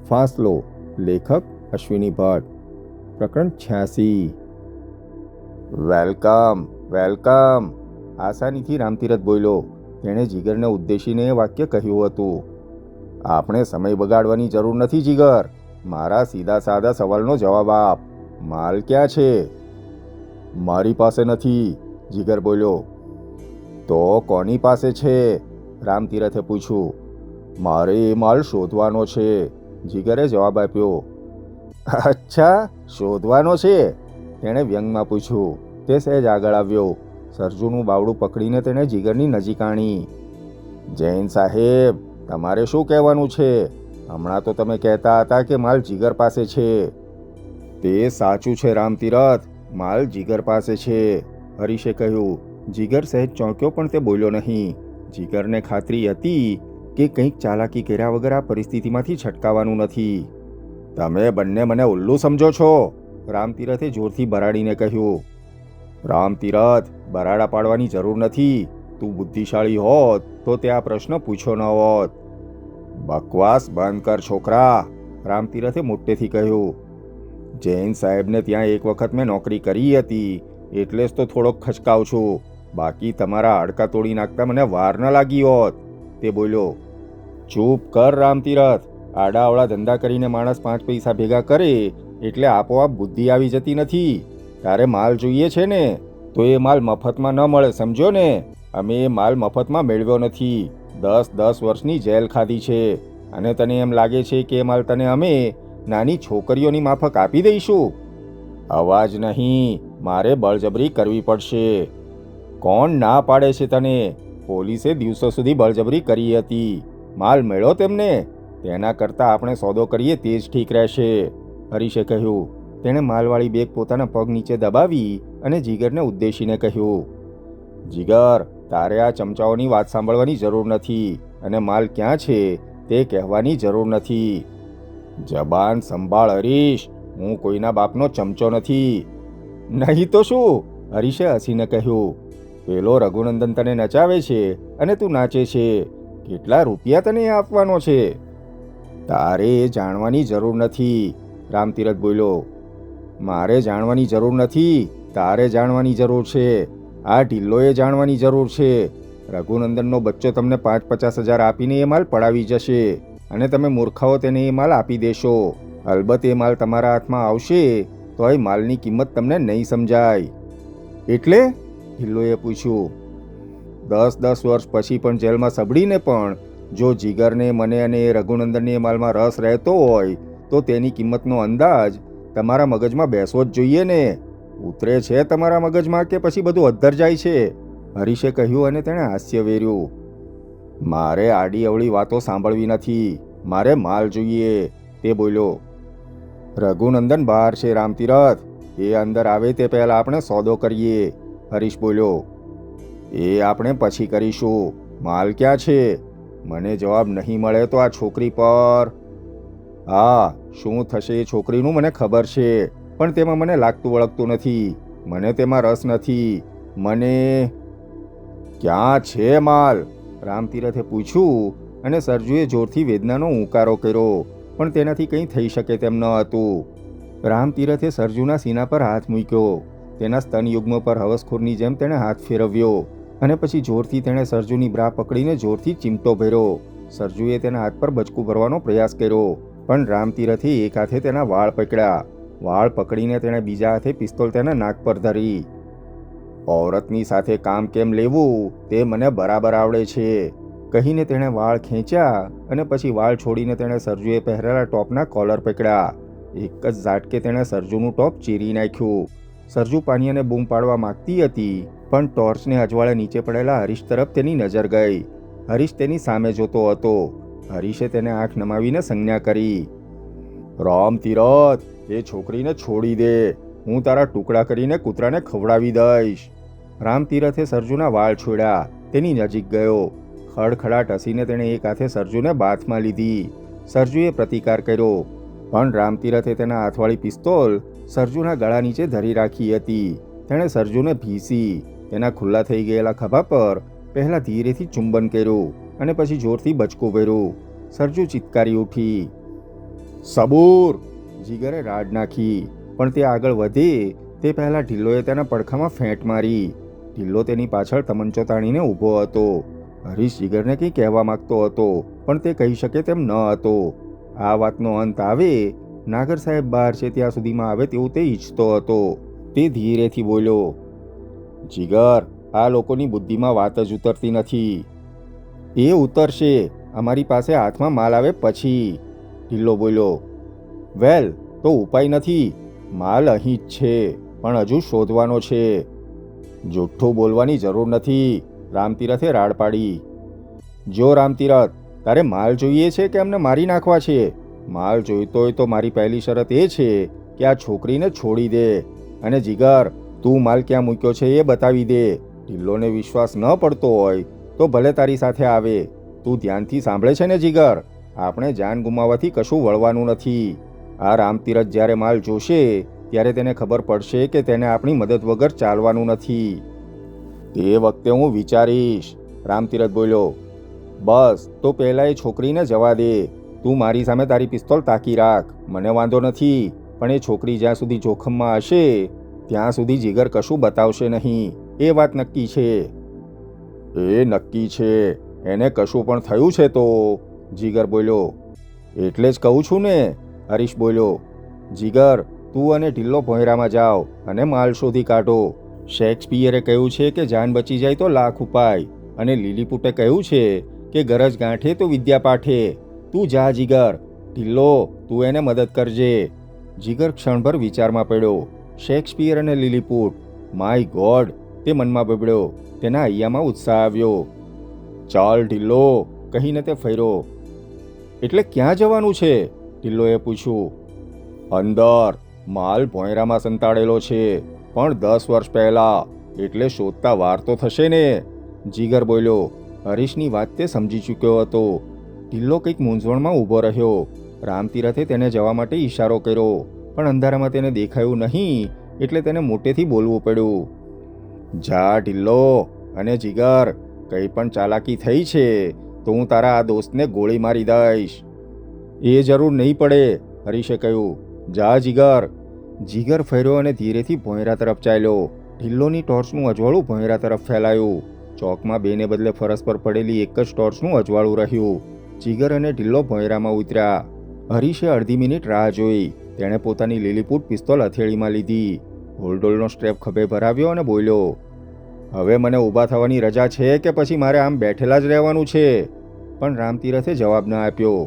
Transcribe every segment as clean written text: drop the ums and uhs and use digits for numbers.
ફાસલો. લેખક અશ્વિની ભટ્ટ. પ્રકરણ 86. Welcome welcome. આસાનીથી રામતીરથ બોલ્યો. તેણે જીગરને ઉદ્દેશીને એ વાક્ય કહ્યું હતું. આપણે સમય બગાડવાની જરૂર નથી જીગર. મારા સીધા સાદા સવાલનો જવાબ આપ. માલ ક્યાં છે? મારી પાસે નથી, જીગર બોલ્યો. તો કોની પાસે છે? રામતીરથે પૂછ્યું. મારે એ માલ શોધવાનો છે, જીગરે જવાબ આપ્યો. અચ્છા, શોધવાનો છે? તેણે વ્યંગમાં પૂછ્યું. તે સહેજ આગળ આવ્યો. સરજુનું બાવડું પકડીને તેણે જીગરની નજીક આણી. જૈન સાહેબ, તમારે શું કહેવાનું છે? હમણાં તો તમે કહેતા હતા કે માલ જીગર પાસે છે. તે સાચું છે રામતીરથ, માલ જીગર પાસે છે, હરીશે કહ્યું. જીગર સહેજ ચોંક્યો પણ તે બોલ્યો નહીં. જીગરને ખાતરી હતી કે કંઈક ચાલાકી કર્યા વગર આ પરિસ્થિતિમાંથી છટકાવાનું નથી. તમે બંને મને ઉલ્લુ સમજો છો, રામતીરથે જોરથી બરાડીને કહ્યું. રામતીરથ, બરાડા પાડવાની જરૂર નથી. તું બુદ્ધિશાળી હોત તો તે આ પ્રશ્ન પૂછ્યો ન હોત. બકવાસ બંધ કર છોકરા, રામતીરથે મોટેથી કહ્યું. જૈન સાહેબને ત્યાં એક વખત મેં નોકરી કરી હતી, એટલે જ તો થોડોક ખચકાવ છું. બાકી તમારા હાડકાં તોડી નાખતા મને વાર ન લાગી હોત, તે બોલ્યો. ચૂપ કર રામતીરથ. આડાઅવળા ધંધા કરીને માણસ 5 પૈસા ભેગા કરે એટલે આપોઆપ બુદ્ધિ આવી જતી નથી. તારે માલ જોઈએ છે ને, તો એ માલ મફતમાં ન મળે, સમજો ને. અમે એ માલ મફતમાં મેળવ્યો નથી. 10 વર્ષની જેલ ખાધી છે. અને તને એમ લાગે છે કે એ માલ તને અમે નાની છોકરીઓની માફક આપી દઈશું? અવાજ નહીં, મારે બળજબરી કરવી પડશે. કોણ ના પાડે છે તને? પોલીસે દિવસો સુધી બળજબરી કરી હતી. માલ મેળો તેમને. તેના કરતાં આપણે સોદો કરીએ તે જ ઠીક રહેશે, હરીશે કહ્યું. તેણે માલવાળી બેગ પોતાના પગ નીચે દબાવી અને જીગરને ઉદ્દેશીને કહ્યું. જીગર, તારે આ ચમચાઓની વાત સાંભળવાની જરૂર નથી અને માલ ક્યાં છે તે કહેવાની જરૂર નથી. જબાન સંભાળ હરીશ, હું કોઈના બાપનો ચમચો નથી. નહીં તો શું? હરીશે હસીને કહ્યું. પેલો રઘુનંદન તને નચાવે છે અને તું નાચે છે. કેટલા રૂપિયા તને આપવાનો છે? તારે એ જાણવાની જરૂર નથી, રામતીરથ બોલ્યો. મારે જાણવાની જરૂર નથી, તારે જાણવાની જરૂર છે. આ ઢિલ્લોએ જાણવાની જરૂર છે. રઘુનંદનનો બચ્ચો તમને 5-50 હજાર આપીને એ માલ પડાવી જશે અને તમે મૂર્ખાઓ તેને એ માલ આપી દેશો. અલબત્ત એ માલ તમારા હાથમાં આવશે તો એ માલની કિંમત તમને નહીં સમજાય. એટલે? ઢિલ્લોએ પૂછ્યું. 10 વર્ષ પછી પણ જેલમાં સબડીને પણ જો જીગરને, મને અને એ રઘુનંદનને એ માલમાં રસ રહેતો હોય તો તેની કિંમતનો અંદાજ તમારા મગજમાં બેસવો જ જોઈએ ને. ઉતરે છે તમારા મગજમાં કે પછી બધું અદ્ધર જાય છે? હરીશે કહ્યું અને તેણે હાસ્ય વેર્યું. મારે આડી અવળી વાતો સાંભળવી નથી, મારે માલ જોઈએ, તે બોલ્યો. રઘુનંદન બહાર છે રામતીરથ, એ અંદર આવે તે પહેલાં આપણે સોદો કરીએ, હરીશ બોલ્યો. એ આપણે પછી કરીશું. માલ ક્યાં છે? મને જવાબ નહીં મળે તો આ છોકરી પર. હા, શું થશે એ છોકરીનું મને ખબર છે, પણ તેમાં મને લાગતું વળગતું નથી. મને તેમાં રસ નથી. મને. ક્યાં છે માલ? રામતીરથે પૂછ્યું અને સરજુએ જોરથી વેદનાનો ઉંકારો કર્યો, પણ તેનાથી કંઈ થઈ શકે તેમ ન હતું. રામતીરથે સરજુના સીના પર હાથ મૂક્યો. તેના સ્તનયુગ્મ પર હવસખોરની જેમ તેણે હાથ ફેરવ્યો અને પછી જોરથી તેણે સરજુની બ્રા પકડીને જોરથી ચીમટો ભર્યો. સરજુએ તેના હાથ પર બચકું ભરવાનો પ્રયાસ કર્યો, પણ રામતીરથે એક હાથે તેના વાળ પકડ્યા. વાળ પકડીને તેણે બીજા હાથે પિસ્તોલ તેના નાક પર ધરી. ઔરતની સાથે કામ કેમ લેવું તે મને બરાબર આવડે છે, કહીને તેણે વાળ ખેંચ્યા અને પછી વાળ છોડીને તેણે સરજુએ પહેરેલા ટોપના કોલર પકડ્યા. એક જ ઝાટકે તેણે સરજુનું ટોપ ચીરી નાખ્યું. સરજુ પાણીને બૂમ પાડવા માંગતી હતી, પણ ટોર્ચને અજવાળે નીચે પડેલા હરીશ તરફ તેની નજર ગઈ. હરીશ તેની સામે જોતો હતો. હરીશે તેને આંખ નમાવીને સંજ્ઞા કરી. રામતીરથ, એ છોકરીને છોડી દે. હું તારા ટુકડા કરીને કૂતરાને ખવડાવી દઈશ. રામતીરથે સરજુના વાળ છોડ્યા. તેની નજીક ગયો. ખડખડાટ હસીને તેણે એક હાથે સરજુને બાથમાં લીધી. સરજુએ પ્રતિકાર કર્યો, પણ રામતીરથે તેના હાથવાળી પિસ્તોલ સરજુના ગળા નીચે ધરી રાખી હતી. તેણે સરજુને ભીસી. તેના ખુલ્લા થઈ ગયેલા ખભા પર પહેલાં ધીરેથી ચુંબન કર્યું અને પછી જોરથી બચકું ભર્યું. સરજુ ચિત્કારી ઉઠી. સબૂર! જીગરે રાડ નાખી, પણ તે આગળ વધે તે પહેલાં ઢિલ્લોએ તેના પડખામાં ફેંટ મારી. ઢિલ્લો તેની પાછળ તમંચો તાણીને ઊભો હતો. હરીશ જીગરને કંઈ કહેવા માંગતો હતો, પણ તે કહી શકે તેમ ન હતો. આ વાતનો અંત આવે, નાગર સાહેબ બહાર છે ત્યાં સુધીમાં આવે તેવું તે ઈચ્છતો હતો. તે ધીરેથી બોલ્યો, જીગર, આ લોકોની બુદ્ધિમાં વાત જ ઉતરતી નથી. એ ઉતરશે, અમારી પાસે હાથમાં માલ આવે પછી, ઢિલ્લો બોલ્યો. વેલ, તો ઉપાય નથી. માલ અહીં જ છે, પણ હજુ શોધવાનો છે. જુઠ્ઠું બોલવાની જરૂર નથી, રામતીરથે રાડ પાડી. જો રામતીરથ, તારે માલ જોઈએ છે કે અમને મારી નાખવા છે? માલ જોઈતો હોય તો મારી પહેલી શરત એ છે કે આ છોકરીને છોડી દે. અને જીગર, તું માલ ક્યાં મૂક્યો છે એ બતાવી દે. ઢિલ્લોને વિશ્વાસ ન પડતો હોય તો ભલે તારી સાથે આવે. તું ધ્યાનથી સાંભળે છે ને જીગર? આપણે જાન ગુમાવવાથી કશું વળવાનું નથી. આ રામતીરથ જ્યારે માલ જોશે ત્યારે તેને ખબર પડશે કે તેને આપણી મદદ વગર ચાલવાનું નથી. તે વખતે હું વિચારીશ, રામતીરથ બોલ્યો. બસ, તો પહેલાં એ છોકરીને જવા દે. તું મારી સામે તારી પિસ્તોલ તાકી રાખ, મને વાંધો નથી. પણ એ છોકરી જ્યાં સુધી જોખમમાં હશે ત્યાં સુધી જીગર કશું બતાવશે નહીં. એ વાત નક્કી છે. એ નક્કી છે. એને કશું પણ થયું છે તો? જીગર બોલ્યો. એટલે જ કહું છું ને, હરીશ બોલ્યો. જીગર, તું અને ઢિલ્લો ભોંયરામાં જાઓ અને માલ શોધી કાઢો. શેક્સપિયરે કહ્યું છે કે જાન બચી જાય તો લાખ ઉપાય, અને લીલીપુટે કહ્યું છે કે ગરજ ગાંઠે તો વિદ્યા પાઠે. તું જા જીગર. ઢિલ્લો, તું એને મદદ કરજે. જીગર ક્ષણભર વિચારમાં પડ્યો. શેક્સપિયર અને લીલીપુટ, માય ગોડ! તે મનમાં બબડ્યો. તેના હૈયામાં ઉત્સાહ આવ્યો. ચાલ ઢિલ્લો, કહીને તે ફર્યો. એટલે ક્યાં જવાનું છે? ઢિલ્લોએ પૂછ્યું. અંદર. માલ ભોંયરામાં સંતાડેલો છે, પણ 10 વર્ષ પહેલા, એટલે શોધતા વાર તો થશે ને, જીગર બોલ્યો. હરીશની વાત તે સમજી ચૂક્યો હતો. ઢિલ્લો કંઈક મૂંઝવણમાં ઊભો રહ્યો. રામતીરથે તેને જવા માટે ઈશારો કર્યો, પણ અંધારામાં તેને દેખાયું નહીં, એટલે તેને મોટેથી બોલવું પડ્યું. જા ઢિલ્લો. અને જીગર, કંઈ પણ ચાલાકી થઈ છે તો હું તારા આ દોસ્તને ગોળી મારી દઈશ. એ જરૂર નહીં પડે, હરીશે કહ્યું. જા જીગર. જીગર ફર્યો અને ધીરેથી ભોંયરા તરફ ચાલ્યો. ઢિલ્લોની ટોર્ચનું અજવાળું ભોંયરા તરફ ફેલાયું. ચોકમાં બેને બદલે ફરસ પર પડેલી એક જ ટોર્ચનું અજવાળું રહ્યું. જીગર અને ઢિલ્લો ભોંયરામાં ઉતર્યા. હરીશે અડધી મિનિટ રાહ જોઈ. તેણે પોતાની લીલીપૂટ પિસ્તોલ હથેળીમાં લીધી, હોલડોલનો સ્ટ્રેપ ખભે ભરાવ્યો અને બોલ્યો. હવે મને ઊભા થવાની રજા છે કે પછી મારે આમ બેઠેલા જ રહેવાનું છે? પણ રામતીરથે જવાબ ન આપ્યો.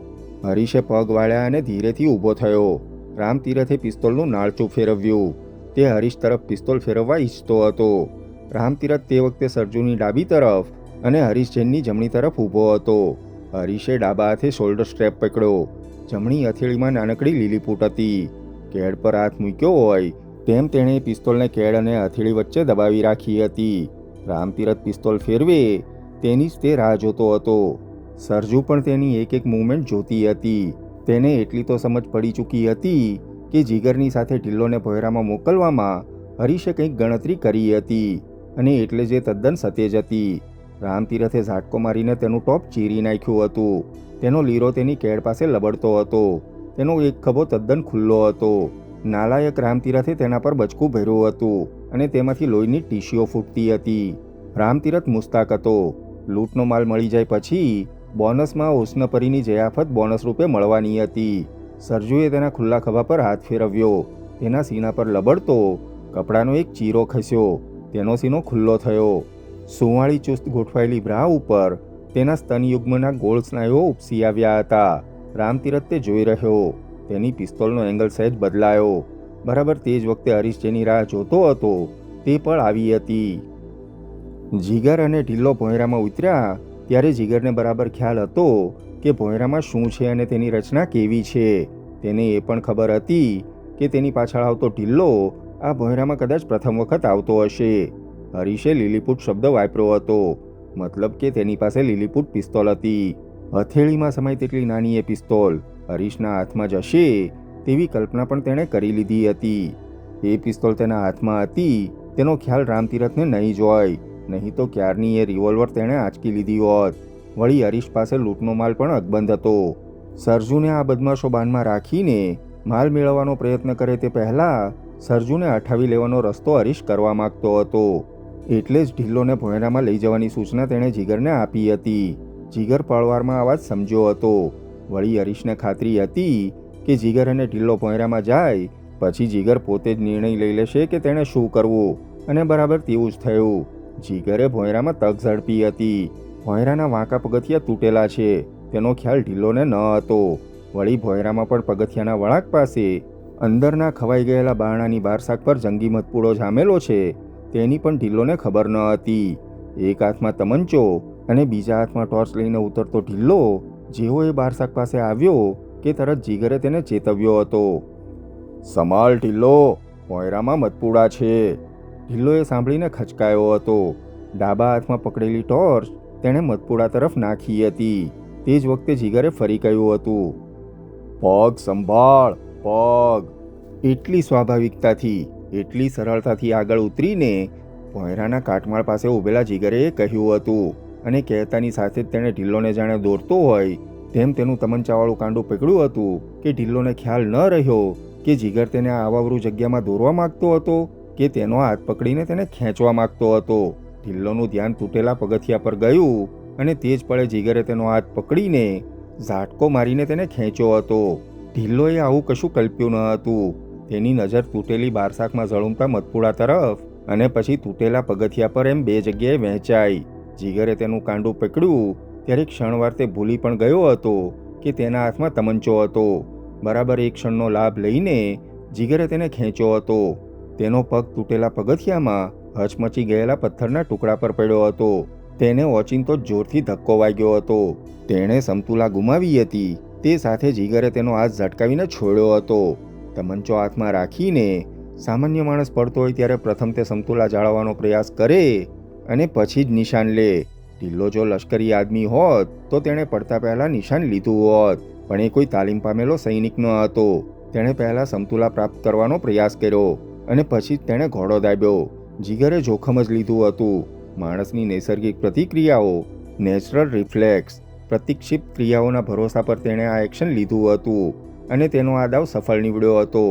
હરીશે પગ વાળ્યા અને ધીરેથી ઊભો થયો. રામતીરથે પિસ્તોલનું નાળચું ફેરવ્યું. તે હરીશ તરફ પિસ્તોલ ફેરવવા ઈચ્છતો હતો. રામતીરથ તે વખતે સરજુની ડાબી તરફ અને હરીશ જૈનની જમણી તરફ ઊભો હતો. હરીશે ડાબા હાથે શોલ્ડર સ્ટ્રેપ પકડ્યો. જમણી હથેળીમાં નાનકડી લીલીપૂટ હતી. કેડ પર હાથ મૂક્યો હોય તેમ તેણે પિસ્તોલને કેડ અને હથેળી વચ્ચે દબાવી રાખી હતી. રામતીરથ પિસ્તોલ ફેરવે તેની જ તે રાહ જોતો હતો. સરજુ પણ તેની એક એક મૂવમેન્ટ જોતી હતી. તેને એટલી તો સમજ પડી ચૂકી હતી કે જીગરની સાથે ઢિલ્લોને ભોંયરામાં મોકલવામાં હરીશે કંઈક ગણતરી કરી હતી, અને એટલે જે તદ્દન સતેજ હતી. રામતીરથે ઝાટકો મારીને તેનું ટોપ ચીરી નાખ્યું હતું. તેનો લીરો તેની કેડ પાસે લબડતો હતો. તેનો એક ખભો તદ્દન ખુલ્લો હતો. નાલાયક રામતીરથે તેના પર બચકું ભર્યું હતું, અને તેમાંથી લોહીની ટીશીઓ ફૂટતી હતી. રામતીરથ મુસ્તાક હતો. લૂંટનો માલ મળી જાય પછી બોનસમાં ઓસ્નપરીની જયાફત બોનસ રૂપે મળવાની હતી. સરજુએ તેના ખુલ્લા ખભા પર હાથ ફેરવ્યો. તેના સીના પર લબડતો કપડાનો એક ચીરો ખસ્યો. તેનો સીનો ખુલ્લો થયો. સુંવાળી ચુસ્ત ગોઠવાયેલી બ્રા ઉપર તેના સ્તનયુગ્મના ગોળ સ્નાયુઓ ઉપસી આવ્યા હતા. રામતીરથ તે જોઈ રહ્યો. તેની પિસ્તોલનો એંગલ સહેજ બદલાયો. બરાબર તે જ વખતે હરીશ જેની રાહ જોતો હતો તે પણ આવી હતી. જીગર અને ઢિલ્લો ભોંયરામાં ઉતર્યા ત્યારે જીગરને બરાબર ખ્યાલ હતો કે ભોંયરામાં શું છે અને તેની રચના કેવી છે. તેને એ પણ ખબર હતી કે તેની પાછળ આવતો ઢિલ્લો આ ભોંયરામાં કદાચ પ્રથમ વખત આવતો હશે. હરીશે લીલીપૂટ શબ્દ વાપર્યો હતો, મતલબ કે તેની પાસે લીલીપૂટ પિસ્તોલ હતી. હથેળીમાં સમાય તેટલી નાની એ પિસ્તોલ હરીશના હાથમાં જશે તેવી કલ્પના પણ તેણે કરી લીધી હતી. એ પિસ્તોલ તેના હાથમાં હતી તેનો ખ્યાલ રામતીરથને નહીં જ હોય, નહીં તો ક્યારની એ રિવોલ્વર તેણે આંચકી લીધી હોત. વળી હરીશ પાસે લૂંટનો માલ પણ અકબંધ હતો. સરજુને આ બદમાશો બાનમાં રાખીને માલ મેળવવાનો પ્રયત્ન કરે તે પહેલાં સરજુને અઠાવી લેવાનો રસ્તો હરીશ કરવા માગતો હતો. એટલે જ ઢીલ્લોને ભોંયરામાં લઈ જવાની સૂચના તેણે જીગરને આપી હતી. જીગર પળવારમાં આ વાત સમજ્યો હતો. વળી હરીશને ખાતરી હતી કે જીગર અને ઢીલ્લો ભોંયરામાં જાય પછી જીગર પોતે જ નિર્ણય લઈ લેશે કે તેણે શું કરવું, અને બરાબર તેવું જ થયું. જીગરે ભોંયરામાં તક ઝડપી હતી. ભોંયરાના વાંકા પગથિયા તૂટેલા છે તેનો ખ્યાલ ઢીલ્લોને ન હતો. વળી ભોંયરામાં પણ પગથિયાના વળાંક પાસે અંદરના ખવાઈ ગયેલા બારણાની બાર શાક પર જંગી મધપૂડો જામેલો છે તેની પણ ઢીલ્લોને ખબર ન હતી. એક હાથમાં તમંચો અને બીજા હાથમાં ટોર્ચ લઈને ઉતરતો ઢીલ્લો જેવો એ બારશાક પાસે આવ્યો કે તરત જીગરે તેને ચેતવ્યો હતો. સમાલ ઢીલ્લો, ભોંયરામાં મધપૂડા છે. ઢીલ્લોએ સાંભળીને ખચકાયો હતો. ડાબા હાથમાં પકડેલી ટોર્ચ તેણે મધપૂડા તરફ નાખી હતી. તે જ વખતે જીગરે ફરી કહ્યું હતું, પગ સંભાળ, પગ. એટલી સ્વાભાવિકતાથી, એટલી સરળતાથી આગળ ઉતરીને ભોંયરાના કાટમાળ પાસે ઊભેલા જીગરે કહ્યું હતું, અને કહેતાની સાથે જ તેણે ઢીલ્લોને જાણે દોરતો હોય તેમ તેનું તમંચાવાળું કાંડું પકડ્યું હતું કે ઢીલ્લોને ખ્યાલ ન રહ્યો કે જીગર તેને આવાવરૂ જગ્યામાં દોરવા માગતો હતો કે તેનો હાથ પકડીને તેને ખેંચવા માગતો હતો. ઢીલ્લોનું ધ્યાન તૂટેલા પગથિયા પર ગયું અને તે જ પળે જીગરે તેનો હાથ પકડીને ઝાટકો મારીને તેને ખેંચ્યો હતો. ઢીલ્લોએ આવું કશું કલ્પ્યું ન હતું. તેની નજર તૂટેલી બારશાકમાં ઝળુમતા મધપૂડા તરફ અને પછી તૂટેલા પગથિયા પર એમ બે જગ્યાએ વહેંચાઈ. જીગરે તેનું કાંડું પકડ્યું ત્યારે ક્ષણવાર તે ભૂલી પણ ગયો હતો કે તેના હાથમાં તમંચો હતો. બરાબર એક ક્ષણનો લાભ લઈને જીગરે તેને ખેંચ્યો હતો. તેનો પગ તૂટેલા પગથિયામાં હચમચી ગયેલા પથ્થરના ટુકડા પર પડ્યો હતો. તેને ઓચિંતો જોરથી ધક્કો વાગ્યો હતો. તેણે સમતુલા ગુમાવી હતી. તે સાથે જીગરે તેનો હાથ ઝટકાવીને છોડ્યો હતો. તમંચો હાથમાં રાખીને સામાન્ય માણસ પડતો હોય ત્યારે પ્રથમ તે સમતુલા જાળવવાનો પ્રયાસ કરે અને પછી જ નિશાન લે. ઢીલ્લો જો લશ્કરી આદમી હોત તો તેણે પડતા પહેલાં નિશાન લીધું હોત, પણ એ કોઈ તાલીમ પામેલો સૈનિક ન હતો. તેણે પહેલાં સમતુલા પ્રાપ્ત કરવાનો પ્રયાસ કર્યો અને પછી જ તેણે ઘોડો દાબ્યો. જીગરે જોખમ જ લીધું હતું. માણસની નૈસર્ગિક પ્રતિક્રિયાઓ, નેચરલ રિફ્લેક્સ, પ્રતિક્ષિપ્ત ક્રિયાઓના ભરોસા પર તેણે આ એક્શન લીધું હતું અને તેનો આ દાવ સફળ નીવડ્યો હતો.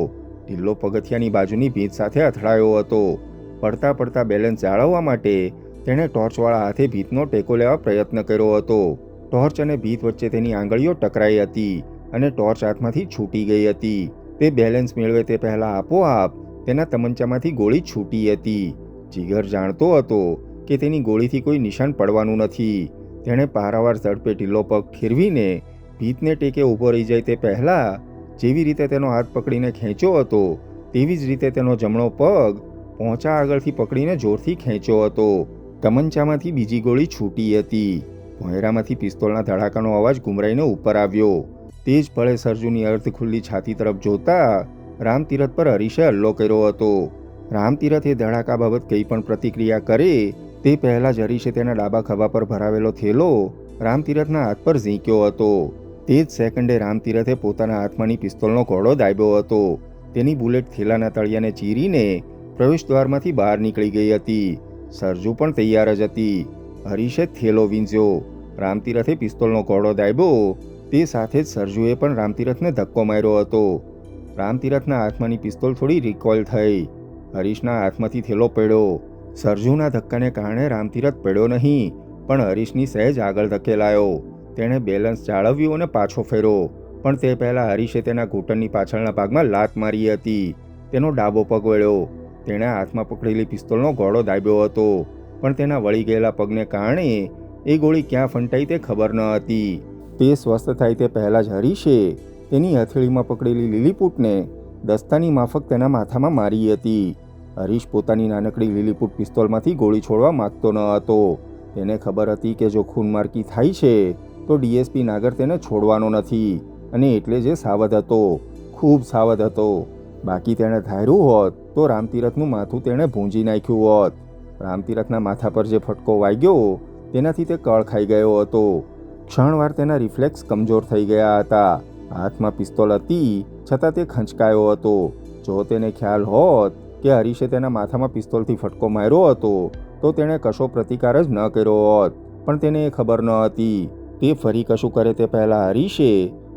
ઢીલ્લો પગથિયાની બાજુની ભીંત સાથે અથડાયો હતો. પડતા પડતા બેલેન્સ જાળવવા માટે તેણે ટોર્ચવાળા હાથે ભીંતનો ટેકો લેવા પ્રયત્ન કર્યો હતો. ટોર્ચ અને ભીંત વચ્ચે તેની આંગળીઓ ટકરાઈ હતી અને ટોર્ચ હાથમાંથી છૂટી ગઈ હતી. તે બેલેન્સ મેળવે તે પહેલાં આપોઆપ તેના તમંચામાંથી ગોળી છૂટી હતી. જીગર જાણતો હતો કે તેની ગોળીથી કોઈ નિશાન પડવાનું નથી. તેણે પારાવાર ઝડપે ઢીલ્લો પગ ફેરવીને ભીંતને ટેકે ઊભો રહી જાય તે પહેલાં જેવી રીતે તેનો હાથ પકડીને ખેંચ્યો હતો તેવી જ રીતે તેનો જમણો પગ પહોંચા આગળથી પકડીને જોરથી ખેંચ્યો હતો. તમંચામાંથી બીજી ગોળી છૂટી હતી. ભોંયરામાંથી પિસ્તોલના ધડાકાનો અવાજ ગુમરાઈને ઉપર આવ્યો. તે જ પળે સરજુની અર્ધ ખુલ્લી છાતી તરફ જોતા રામતીરથ પર હરીશે હલ્લો કર્યો હતો. રામતીરથ એ ધડાકા બાબત કંઈ પણ પ્રતિક્રિયા કરે તે પહેલાં જ હરીશે તેના ડાબા ખભા પર ભરાવેલો થેલો રામતીરથના હાથ પર ઝીંક્યો હતો. તે જ સેકન્ડે રામતીરથે પોતાના હાથમાંની પિસ્તોલનો ઘોડો દાબ્યો હતો. તેની બુલેટ થેલાના તળિયાને ચીરીને પ્રવેશદ્વારમાંથી બહાર નીકળી ગઈ હતી. સરજુ પણ તૈયાર જ હતી. હરીશે થેલો વીંઝ્યો. રામતીરથે પિસ્તોલનો ઘોડો દાબ્યો. તે સાથે જ સરજુએ પણ રામતીરથને ધક્કો માર્યો હતો. રામતીરથના હાથમાંની પિસ્તોલ થોડી રિકોઇલ થઈ. હરીશના હાથમાંથી થેલો પડ્યો. સરજુના ધક્કાને કારણે રામતીરથ પડ્યો નહીં, પણ હરીશની સહેજ આગળ ધકેલાયો. તેણે બેલેન્સ જાળવ્યું અને પાછો ફેર્યો, પણ તે પહેલાં હરીશે તેના ઘૂંટણની પાછળના ભાગમાં લાત મારી હતી. તેનો ડાબો પગ વળ્યો. તેણે હાથમાં પકડેલી પિસ્તોલનો ઘોડો દાબ્યો હતો, પણ તેના વળી ગયેલા પગને કારણે એ ગોળી ક્યાં ફંટાઈ તે ખબર ન હતી. તે સ્વસ્થ થાય તે પહેલાં જ હરીશે તેની હથેળીમાં પકડેલી લીલીપૂટને દસ્તાની માફક તેના માથામાં મારી હતી. હરીશ પોતાની નાનકડી લીલીપૂટ પિસ્તોલમાંથી ગોળી છોડવા માગતો ન હતો. તેને ખબર હતી કે જો ખૂનમાર્કી થાય છે તો ડીએસપી નાગર તેને છોડવાનો નથી, અને એટલે જ સાવધ હતો, ખૂબ સાવધ હતો. બાકી તેણે ધાર્યું હોત તો રામતીરથનું માથું તેણે ભૂંજી નાખ્યું હોત. રામતીરથના માથા પર જે ફટકો વાગ્યો તેનાથી તે કળ ખાઈ ગયો હતો. ક્ષણવાર તેના રિફ્લેક્સ કમજોર થઈ ગયા હતા. હાથમાં પિસ્તોલ હતી છતાં તે ખંચકાયો હતો. જો તેને ખ્યાલ હોત કે હરીશે તેના માથામાં પિસ્તોલથી ફટકો માર્યો હતો તો તેણે કશો પ્રતિકાર જ ન કર્યો હોત, પણ તેને એ ખબર ન હતી. તે ફરી કશું કરે તે પહેલાં હરીશે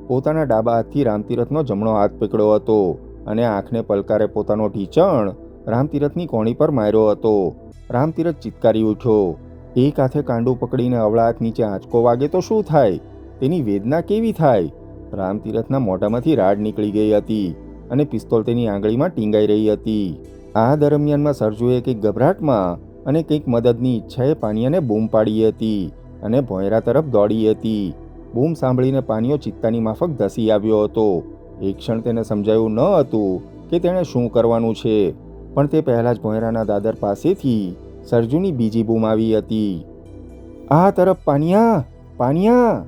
પોતાના ડાબા હાથથી રામતીરથનો જમણો હાથ પકડ્યો હતો અને આંખને પલકારે પોતાનો ઢીંચણ રામતીરથની કોણી પર માર્યો હતો. રામતીરથ ચિત્કારી ઉઠ્યો. એક હાથે કાંડું પકડીને અવળા હાથ નીચે આંચકો વાગે તો શું થાય? તેની વેદના કેવી થાય? રામતીરથના મોઢામાંથી રાડ નીકળી ગઈ હતી અને પિસ્તોલ તેની આંગળીમાં ટીંગાઈ રહી હતી. આ દરમિયાનમાં સરજુએ કંઈક ગભરાટમાં અને કંઈક મદદની ઈચ્છાએ પાનિયાને બૂમ પાડી હતી અને ભોંયરા તરફ દોડી હતી. બૂમ સાંભળીને પાનિયો ચિત્તાની માફક ધસી આવ્યો હતો. એક ક્ષણ તેને સમજાયું ન હતું કે તેણે શું કરવાનું છે, પણ તે પહેલાં જ ભોંયરાના દાદર પાસેથી સરજુની બીજી બૂમ આવી હતી. આ તરફ પાનિયા, પાનિયા!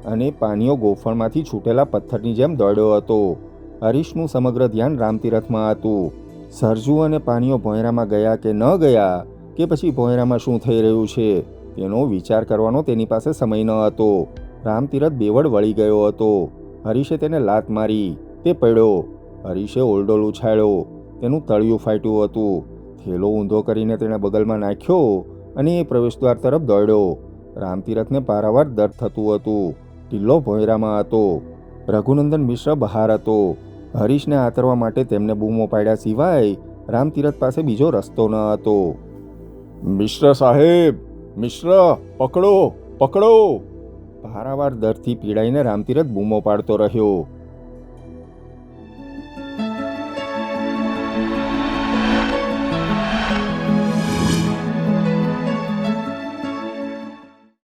અને પાનિયો ગોફણમાંથી છૂટેલા પથ્થરની જેમ દોડ્યો હતો. હરીશનું સમગ્ર ધ્યાન રામતીરથમાં હતું. સરજુ અને પાનિયો ભોંયરામાં ગયા કે ન ગયા, કે પછી ભોંયરામાં શું થઈ રહ્યું છે તેનો વિચાર કરવાનો તેની પાસે સમય ન હતો. રામતીરથ બેવડ વળી ગયો હતો. હરીશે તેને લાત મારી. તે પડ્યો. હરીશે ઓલડોલ ઉછાળ્યો. તેનું તળિયું ફાટ્યું હતું. થેલો ઊંધો કરીને તેણે બગલમાં નાખ્યો અને એ પ્રવેશદ્વાર તરફ દોડ્યો. રામતીરથને પારાવાર દર્દ થતું હતું. ઢીલ્લો ભોંયરામાં હતો. રઘુનંદન મિશ્ર બહાર હતો. હરીશને આતરવા માટે તેમને બૂમો પાડ્યા સિવાય રામતીરથ પાસે બીજો રસ્તો ન હતો. મિશ્ર સાહેબ, મિશ્ર, પકડો, પકડો! પારાવાર દર્દથી પીડાઈને રામતીરથ બૂમો પાડતો રહ્યો.